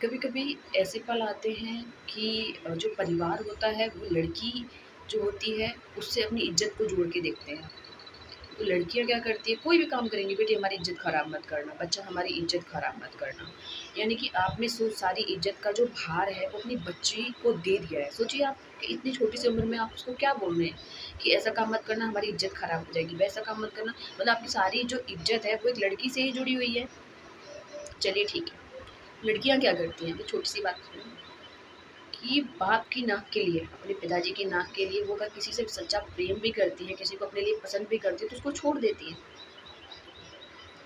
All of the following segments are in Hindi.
कभी कभी ऐसे पल आते हैं कि जो परिवार होता है वो लड़की जो होती है उससे अपनी इज्जत को जोड़ के देखते हैं। तो लड़कियां क्या करती है, कोई भी काम करेंगी, बेटी हमारी इज्जत खराब मत करना, बच्चा हमारी इज्जत खराब मत करना। यानी कि आपने सो सारी इज्जत का जो भार है वो अपनी बच्ची को दे दिया है। सोचिए आप कि इतनी छोटी सी उम्र में आप उसको क्या बोल रहे हैं कि ऐसा काम मत करना, हमारी इज्जत खराब हो जाएगी, वैसा काम मत करना। मतलब आपकी सारी जो इज्जत है वो एक लड़की से ही जुड़ी हुई है। चलिए ठीक है, लड़कियां क्या करती हैं, ये छोटी सी बात सुनिए कि बाप की नाक के लिए, अपने पिताजी की नाक के लिए वो अगर किसी से सच्चा प्रेम भी करती है, किसी को अपने लिए पसंद भी करती है, तो उसको छोड़ देती है।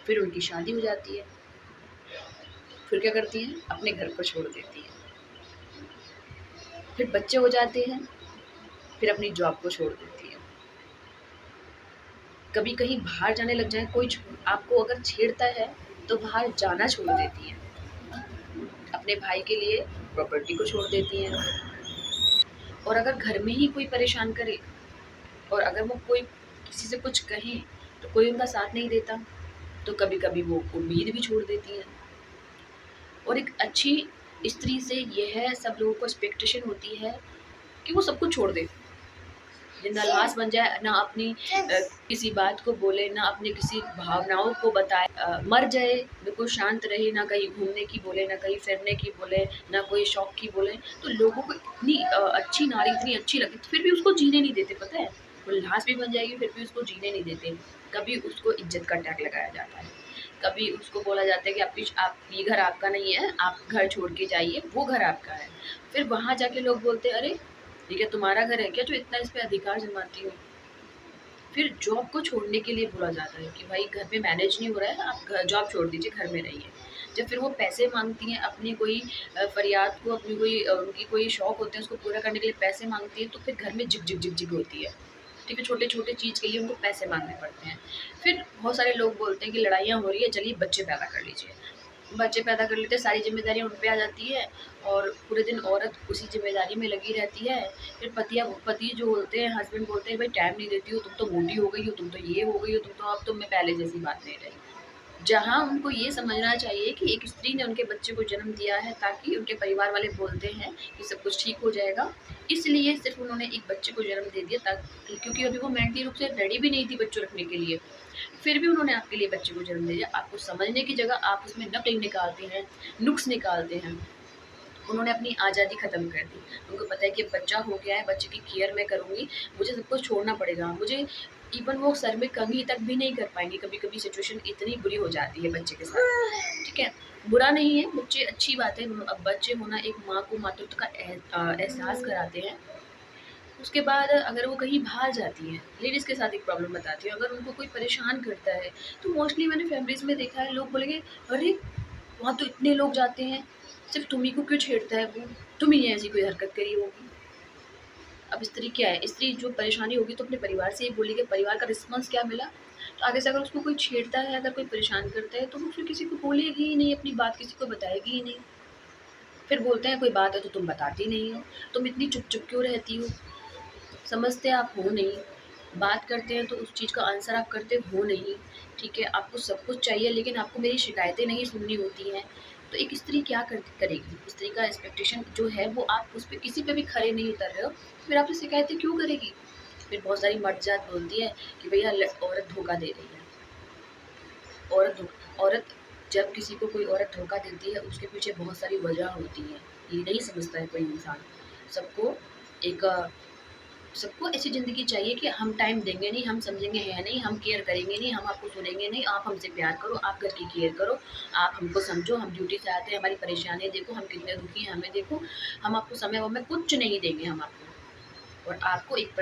फिर उनकी शादी हो जाती है, फिर क्या करती हैं, अपने घर को छोड़ देती है। फिर बच्चे हो जाते हैं, फिर अपनी जॉब को छोड़ देती है। कभी कहीं बाहर जाने लग जाए, कोई आपको अगर छेड़ता है तो बाहर जाना छोड़ देती है। अपने भाई के लिए प्रॉपर्टी को छोड़ देती हैं। और अगर घर में ही कोई परेशान करे और अगर वो कोई किसी से कुछ कहे तो कोई उनका साथ नहीं देता, तो कभी कभी वो उम्मीद भी छोड़ देती हैं। और एक अच्छी स्त्री से यह सब लोगों को एक्सपेक्टेशन होती है कि वो सब कुछ छोड़ दे, नलायस बन जाए, ना अपनी किसी बात को बोले, ना अपनी किसी भावनाओं को बताए, मर जाए, बिल्कुल शांत रहे, ना कहीं घूमने की बोले, ना कहीं फिरने की बोले, ना कोई शौक की बोले। तो लोगों को इतनी अच्छी नारी इतनी अच्छी लगती, तो फिर भी उसको जीने नहीं देते, पता है। वो लाश भी बन जाएगी फिर भी उसको जीने नहीं देते। कभी उसको इज्जत का टैग लगाया जाता है, कभी उसको बोला जाता है कि आप ये घर आपका नहीं है, आप घर छोड़ के जाइए, वो घर आपका है। फिर वहाँ जाके लोग बोलते हैं, अरे ये क्या तुम्हारा घर है क्या जो इतना इस पे अधिकार जमाती हो। फिर जॉब को छोड़ने के लिए बोला जाता है कि भाई घर में मैनेज नहीं हो रहा है, आप जॉब छोड़ दीजिए, घर में रहिए। जब फिर वो पैसे मांगती हैं अपनी कोई फरियाद को, अपनी कोई उनकी कोई शौक होते हैं उसको पूरा करने के लिए पैसे मांगती है, तो फिर घर में झिक झिक झिक झिक होती है। ठीक है, छोटे छोटे चीज़ के लिए उनको पैसे मांगने पड़ते हैं। फिर बहुत सारे लोग बोलते हैं कि लड़ाइयाँ हो रही है, चलिए बच्चे पैदा कर लीजिए। बच्चे पैदा कर लेते हैं, सारी ज़िम्मेदारियाँ उन पे आ जाती है और पूरे दिन औरत उसी ज़िम्मेदारी में लगी रहती है। फिर पति जो होते हैं, हस्बैंड बोलते हैं, भाई टाइम नहीं देती हो, तुम तो मोटी हो गई हो, तुम तो ये हो गई हो, तुम तो अब तुम में पहले जैसी बात नहीं रही। जहाँ उनको ये समझना चाहिए कि एक स्त्री ने उनके बच्चे को जन्म दिया है ताकि उनके परिवार वाले बोलते हैं कि सब कुछ ठीक हो जाएगा, इसलिए सिर्फ उन्होंने एक बच्चे को जन्म दे दिया, ताकि क्योंकि अभी वो मेंटली रूप से रेडी भी नहीं थी बच्चों रखने के लिए। फिर भी उन्होंने आपके लिए बच्चे को जन्म दे दिया। आपको समझने की जगह आप उसमें नकल निकालते हैं, नुक्स निकालते हैं। उन्होंने अपनी आज़ादी ख़त्म कर दी। उनको पता है कि बच्चा हो गया है, बच्चे की केयर मैं करूँगी, मुझे सब कुछ छोड़ना पड़ेगा। मुझे इवन वो सर में कंघी तक भी नहीं कर पाएँगी, कभी-कभी सिचुएशन इतनी बुरी हो जाती है बच्चे के साथ, ठीक है? बुरा नहीं है, बच्चे अच्छी बात है, अब बच्चे होना एक माँ को मातृत्व का एहसास कराते हैं। उसके बाद अगर वो कहीं बाहर जाती हैं, लेडीज़ के साथ एक प्रॉब्लम बताती हूँ, अगर उनको कोई परेशान करता है, तो मोस्टली मैंने फैमिलीज़ में देखा है, लोग बोलेंगे, "अरे! वहाँ तो इतने लोग जाते हैं, सिर्फ़ तुम्हीं को क्यों छेड़ता है वो? तुम ही ने ऐसी कोई हरकत करी होगी।" अब स्त्री क्या है, स्त्री जो परेशानी होगी तो अपने परिवार से ही बोलेगी, परिवार का रिस्पॉन्स क्या मिला? तो आगे से अगर उसको कोई छेड़ता है, अगर कोई परेशान करता है, तो वो फिर किसी को बोलेगी ही नहीं, अपनी बात किसी को बताएगी ही नहीं। फिर बोलते हैं, "कोई बात है तो तुम बताती नहीं हो, तुम इतनी चुप-चुप क्यों रहती हो? समझते आप हो नहीं, बात करते हैं तो उस चीज़ का आंसर आप करते हो नहीं, ठीक है? आपको सब कुछ चाहिए लेकिन आपको मेरी शिकायतें नहीं सुननी होती हैं।" तो एक स्त्री क्या करेगी? स्त्री का एक्सपेक्टेशन जो है वो आप उस पे किसी पे भी खरे नहीं उतर रहे हो, तो फिर आपसे शिकायतें क्यों करेगी? फिर बहुत सारी मर्द जात बोलती है कि भैया औरत धोखा दे रही है। औरत जब किसी को कोई औरत धोखा देती है उसके पीछे बहुत सारी वजह होती है, ये नहीं समझता है कोई इंसान। सबको एक सबको ऐसी ज़िंदगी चाहिए कि हम टाइम देंगे नहीं, हम समझेंगे है नहीं, हम केयर करेंगे नहीं, हम आपको सुनेंगे नहीं, आप हमसे प्यार करो, आप घर की केयर करो, आप हमको समझो, हम ड्यूटी से आते हैं, हमारी परेशानियाँ देखो, हम कितने दुखी हैं, हमें देखो, हम आपको समय-वमय कुछ नहीं देंगे हम आपको। और आपको एक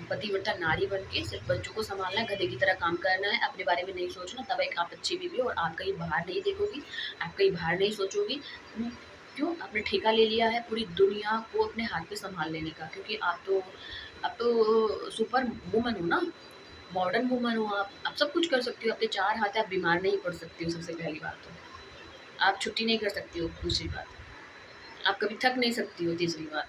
पतिव्रता नारी बन के सिर्फ़ बच्चों को सँभालना है, गधे की तरह काम करना है, अपने बारे में नहीं सोचना, तब एक आप अच्छी बीवी हो और आप कहीं बाहर नहीं देखोगी, आप कहीं बाहर नहीं सोचोगी। हुँ, क्यों? आपने ठेका ले लिया है पूरी दुनिया को अपने हाथ में सँभाल लेने का, क्योंकि आप तो सुपर वुमन हो ना, मॉडर्न वुमन हो आप सब कुछ कर सकती हो, आपके 4 हाथ है, आप बीमार नहीं पड़ सकती हो सबसे पहली बात तो। आप छुट्टी नहीं कर सकती हो दूसरी बात, आप कभी थक नहीं सकती हो तीसरी बात।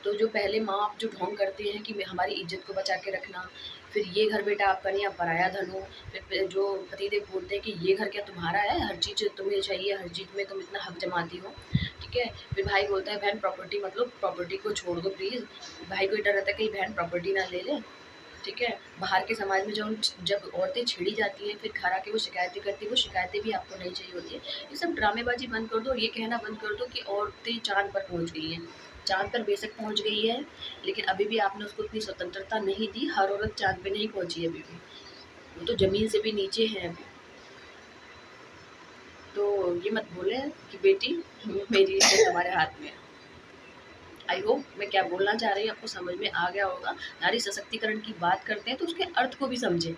तो जो पहले माँ बाप जो ढोंग करते हैं कि हमारी इज्जत को बचा के रखना, फिर ये घर बेटा आपका नहीं, आप पराया धन हो। फिर जो पतिदेव बोलते हैं कि ये घर क्या तुम्हारा है, हर चीज़ तुम्हें चाहिए, हर चीज़ में तुम इतना हक जमाती हो, ठीक है। फिर भाई बोलता है बहन प्रॉपर्टी मतलब प्रॉपर्टी को छोड़ दो प्लीज़। भाई को डर रहता है कहीं बहन प्रॉपर्टी ना ले ले, ठीक है। बाहर के समाज में जब औरतें छेड़ी जाती हैं, फिर घर आके वो शिकायतें करती हैं, वो शिकायतें भी आपको नहीं चाहिए होती है। ये सब ड्रामेबाजी बंद कर दो और ये कहना बंद कर दो कि औरतें चाँद पर पहुँच गई हैं। चाँद पर बेशक पहुँच गई है, लेकिन अभी भी आपने उसको इतनी स्वतंत्रता नहीं दी, हर औरत चाँद पे नहीं पहुँची अभी भी। वो तो ज़मीन से भी नीचे हैं अभी। तो ये मत बोलें कि बेटी मेरी इज़्ज़त तुम्हारे हाथ में है। आई होप मैं क्या बोलना चाह रही हूँ आपको समझ में आ गया होगा। नारी सशक्तिकरण की बात करते हैं तो उसके अर्थ को भी समझें।